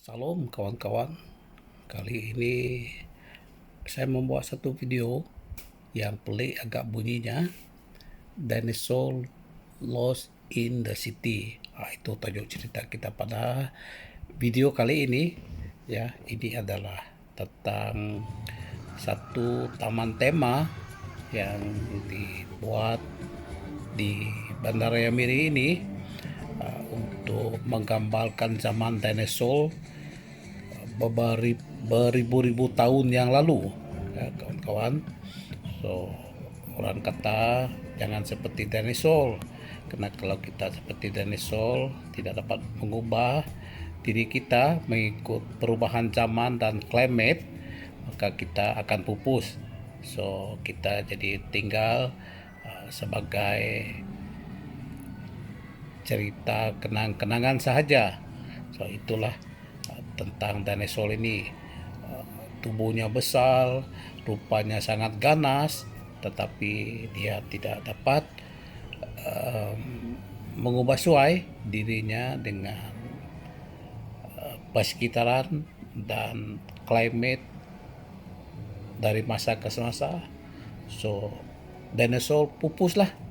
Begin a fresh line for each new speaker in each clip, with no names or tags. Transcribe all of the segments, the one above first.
Salam kawan-kawan, kali ini saya membuat satu video yang pelik agak bunyinya, Dinosaur Lost in the City. Itu tajuk cerita kita pada video kali ini. Ya, ini adalah tentang satu taman tema yang dibuat di Bandara Yamiri ini untuk menggambarkan zaman dinosaur beribu-ribu tahun yang lalu, ya, kawan-kawan. So, orang kata jangan seperti dinosaur, karena kalau kita seperti dinosaur tidak dapat mengubah diri kita mengikut perubahan zaman dan climate, maka kita akan pupus. So, kita jadi tinggal sebagai cerita kenang-kenangan sahaja. So, itulah tentang dinosaur ini. Tubuhnya besar, rupanya sangat ganas, tetapi dia tidak dapat mengubah suai dirinya dengan persekitaran dan climate dari masa ke masa. So, dinosaur pupuslah.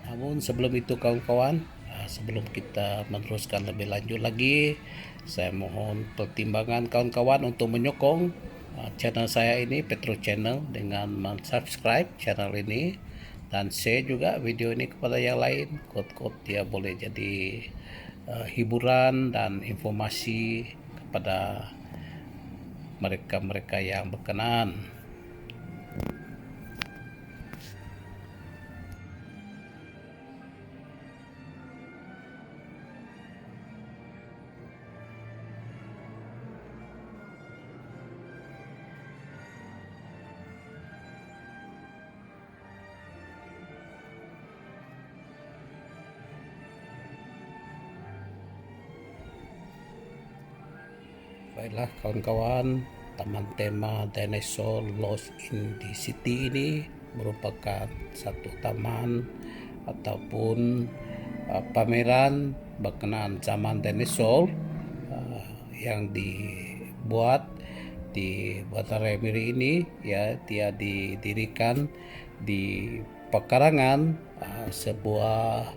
Namun sebelum itu kawan-kawan, sebelum kita meneruskan lebih lanjut lagi, saya mohon pertimbangan kawan-kawan untuk menyokong channel saya ini, Petro Channel, dengan subscribe channel ini dan share juga video ini kepada yang lain. Kot-kot dia boleh jadi hiburan dan informasi kepada mereka-mereka yang berkenan. Baiklah kawan-kawan, taman tema Dinosaur Lost in the City ini merupakan satu taman ataupun pameran berkenaan zaman dinosaur yang dibuat di Bandara Yamiri ini. Ya, dia didirikan di pekarangan sebuah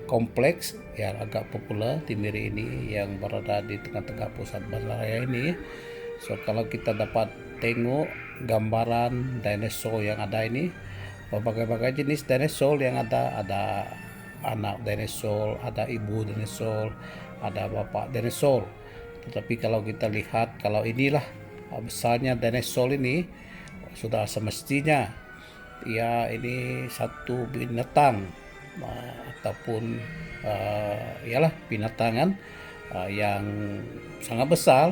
kompleks yang agak populer di Miri ini yang berada di tengah-tengah pusat bandaraya ini. So, kalau kita dapat tengok gambaran dinosaur yang ada ini, berbagai-bagai jenis dinosaur yang ada anak dinosaur, ada ibu dinosaur, ada bapak dinosaur. Tetapi kalau kita lihat, kalau inilah besarnya dinosaur ini, sudah semestinya ya ini satu binatang ataupun ialah binatangan yang sangat besar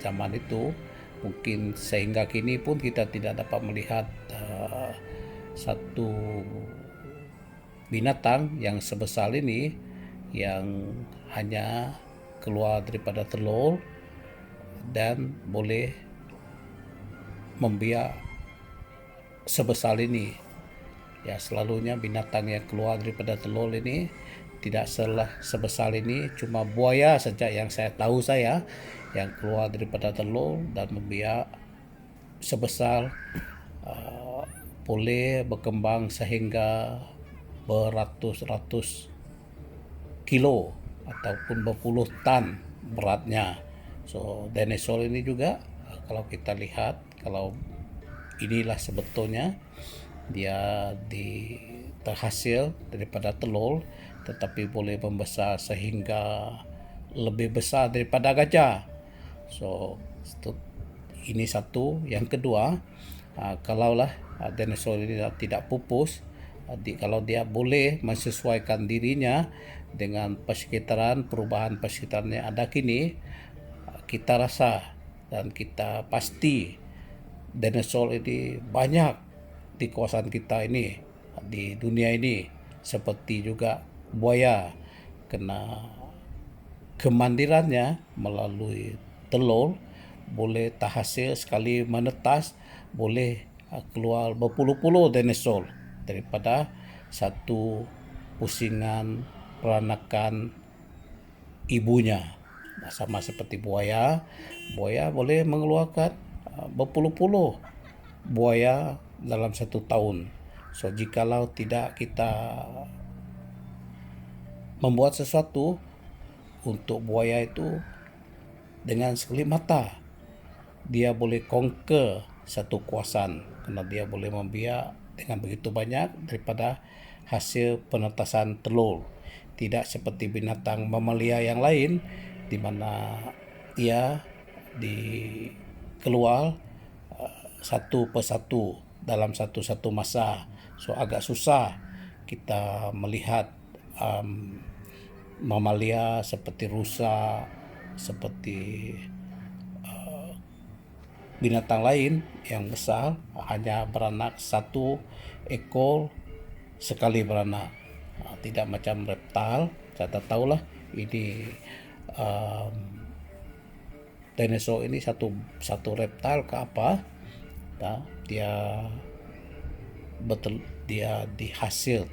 zaman itu. Mungkin sehingga kini pun kita tidak dapat melihat satu binatang yang sebesar ini yang hanya keluar daripada telur dan boleh membiak sebesar ini. Ya, selalunya binatang yang keluar daripada telur ini tidak sebesar ini, cuma buaya saja yang saya tahu yang keluar daripada telur dan membiak sebesar boleh berkembang sehingga beratus-ratus kilo ataupun berpuluh tan beratnya. So, dinosaur ini juga kalau kita lihat, kalau inilah sebetulnya dia terhasil daripada telur, tetapi boleh membesar sehingga lebih besar daripada gajah. So, ini satu. Yang kedua, kalaulah dinosaur ini tidak pupus, kalau dia boleh menyesuaikan dirinya dengan perubahan persekitaran yang ada kini, kita rasa dan kita pasti dinosaur ini banyak di kawasan kita ini, di dunia ini, seperti juga buaya kena kemandirannya melalui telur, boleh terhasil sekali menetas, boleh keluar berpuluh-puluh dinosaur daripada satu pusingan peranakan ibunya. Sama seperti buaya, buaya boleh mengeluarkan berpuluh-puluh buaya dalam satu tahun. So jikalau tidak kita membuat sesuatu untuk buaya itu, dengan sekali mata dia boleh conquer satu kawasan, kerana dia boleh membiak dengan begitu banyak daripada hasil penetasan telur. Tidak seperti binatang mamalia yang lain di mana ia dikeluar satu persatu dalam satu masa. So agak susah kita melihat mamalia seperti rusa, seperti binatang lain yang besar hanya beranak satu ekor sekali beranak. Tidak macam reptil. Saya tak tahulah ini dinosaur ini satu reptil ke apa. Dia terhasil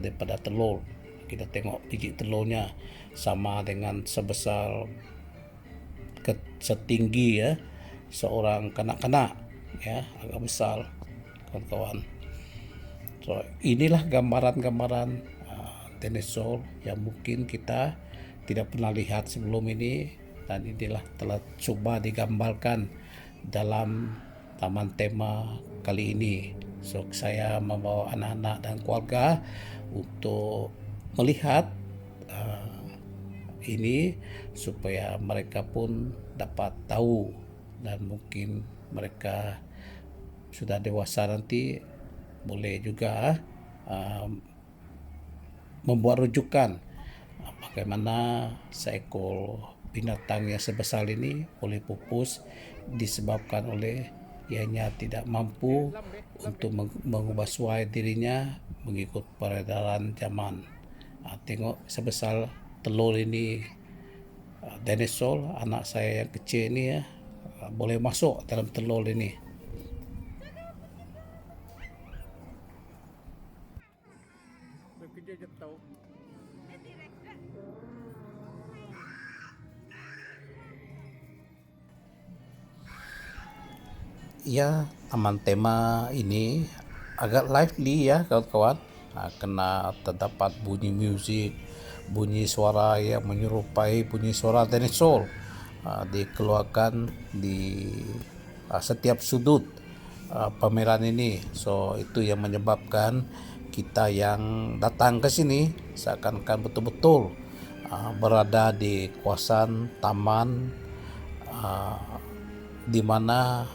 daripada telur. Kita tengok biji telurnya sama dengan sebesar setinggi seorang kanak-kanak, agak besar kawan-kawan. So inilah gambaran-gambaran dinosaur yang mungkin kita tidak pernah lihat sebelum ini, dan inilah telah cuba digambarkan dalam taman tema kali ini. So saya membawa anak-anak dan keluarga untuk melihat ini supaya mereka pun dapat tahu, dan mungkin mereka sudah dewasa nanti boleh juga membuat rujukan bagaimana seekor binatang yang sebesar ini boleh pupus disebabkan oleh ianya tidak mampu untuk mengubah suai dirinya mengikut peredaran zaman. Tengok sebesar telur ini, dinosaur anak saya yang kecil ini boleh masuk dalam telur ini. Ya, taman tema ini agak lively ya kawan-kawan. Kena terdapat bunyi muzik, bunyi suara yang menyerupai bunyi suara dinosaur dikeluarkan di setiap sudut pameran ini. So itu yang menyebabkan kita yang datang ke sini seakan-akan betul-betul berada di kawasan taman di mana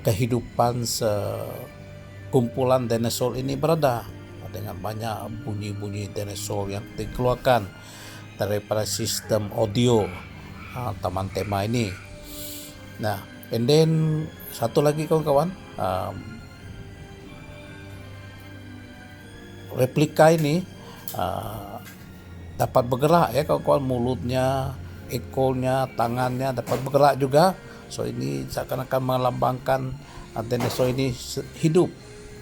kehidupan sekumpulan dinosaur ini berada, dengan banyak bunyi-bunyi dinosaur yang dikeluarkan daripada sistem audio taman tema ini. Nah, and then satu lagi kawan-kawan, replika ini dapat bergerak ya kawan-kawan, mulutnya, ekornya, tangannya dapat bergerak juga. So ini seakan-akan melambangkan dinosaur ini hidup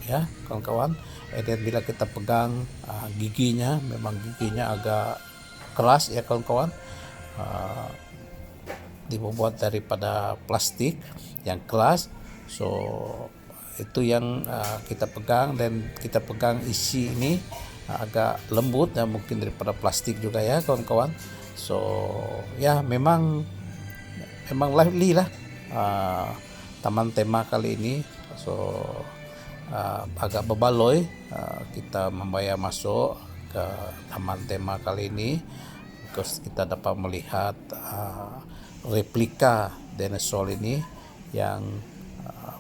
ya kawan-kawan. Dan bila kita pegang giginya, memang giginya agak keras ya kawan-kawan, dibuat daripada plastik yang keras. So itu yang kita pegang, dan kita pegang isi ini agak lembut dan mungkin daripada plastik juga ya kawan-kawan. So ya memang lively lah taman tema kali ini. So agak berbaloi kita membayar masuk ke taman tema kali ini, because kita dapat melihat replika dinosaur ini yang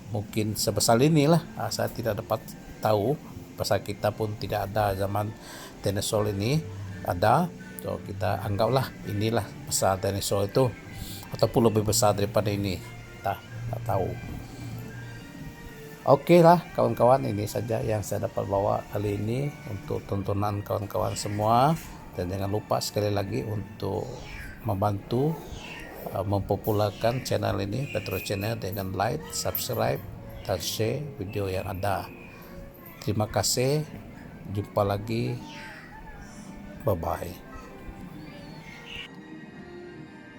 mungkin sebesar inilah. Saya tidak dapat tahu, pasal kita pun tidak ada zaman dinosaur ini ada. So kita anggaplah inilah besar dinosaur itu, ataupun lebih besar daripada ini, tak tahu. Okey lah kawan-kawan, ini saja yang saya dapat bawa kali ini untuk tontonan kawan-kawan semua. Dan jangan lupa sekali lagi untuk membantu mempopulerkan channel ini, Petro Channel, dengan like, subscribe, dan share video yang ada. Terima kasih, jumpa lagi, bye bye.